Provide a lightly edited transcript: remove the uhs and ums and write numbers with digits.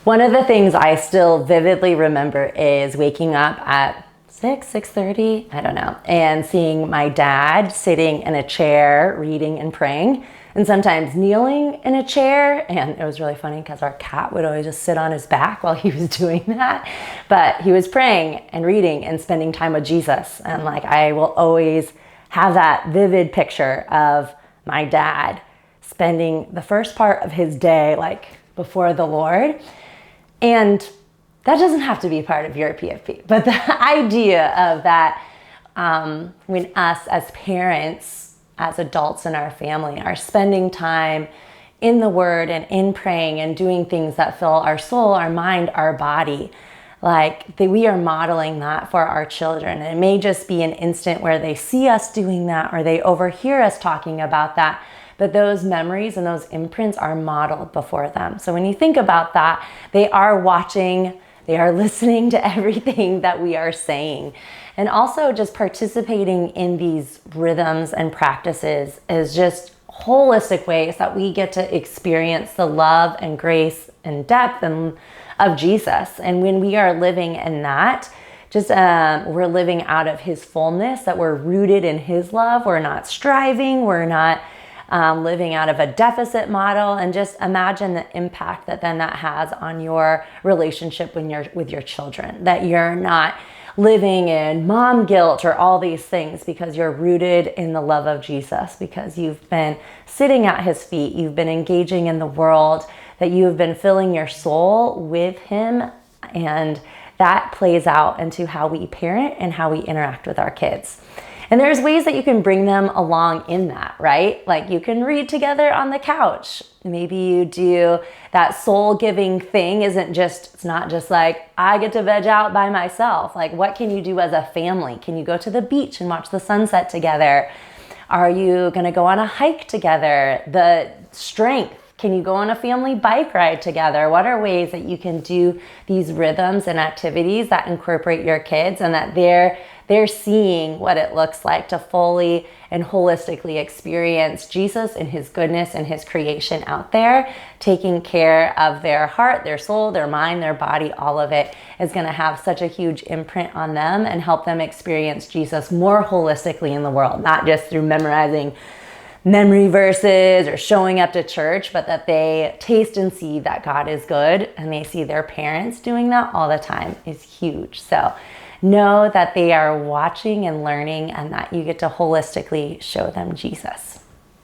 One of the things I still vividly remember is waking up at 6:30, I don't know, and seeing my dad sitting in a chair reading and praying, and sometimes kneeling in a chair. And it was really funny because our cat would always just sit on his back while he was doing that. But he was praying and reading and spending time with Jesus. And like, I will always have that vivid picture of my dad spending the first part of his day like before the Lord. And that doesn't have to be part of your PFP, but the idea of that, when us as parents, as adults in our family, are spending time in the Word and in praying and doing things that fill our soul, our mind, our body, we are modeling that for our children. And it may just be an instant where they see us doing that or they overhear us talking about that, but those memories and those imprints are modeled before them. So when you think about that, they are watching, they are listening to everything that we are saying. And also just participating in these rhythms and practices is just holistic ways that we get to experience the love and grace and depth of Jesus. And when we are living in that, we're living out of his fullness, that we're rooted in his love. We're not striving. We're not living out of a deficit model. And just imagine the impact that then that has on your relationship with your children, that you're not living in mom guilt or all these things because you're rooted in the love of Jesus, because you've been sitting at his feet, you've been engaging in the world, that you've been filling your soul with him. And that plays out into how we parent and how we interact with our kids. And there's ways that you can bring them along in that, right? Like you can read together on the couch. Maybe you do that soul-giving thing. It's not just like, I get to veg out by myself. Like, what can you do as a family? Can you go to the beach and watch the sunset together? Are you gonna go on a hike together? The strength. Can you go on a family bike ride together? What are ways that you can do these rhythms and activities that incorporate your kids and that they're seeing what it looks like to fully and holistically experience Jesus and his goodness and his creation out there, taking care of their heart, their soul, their mind, their body. All of it is going to have such a huge imprint on them and help them experience Jesus more holistically in the world, not just through memorizing memory verses or showing up to church, but that they taste and see that God is good, and they see their parents doing that all the time is huge. So know that they are watching and learning, and that you get to holistically show them Jesus.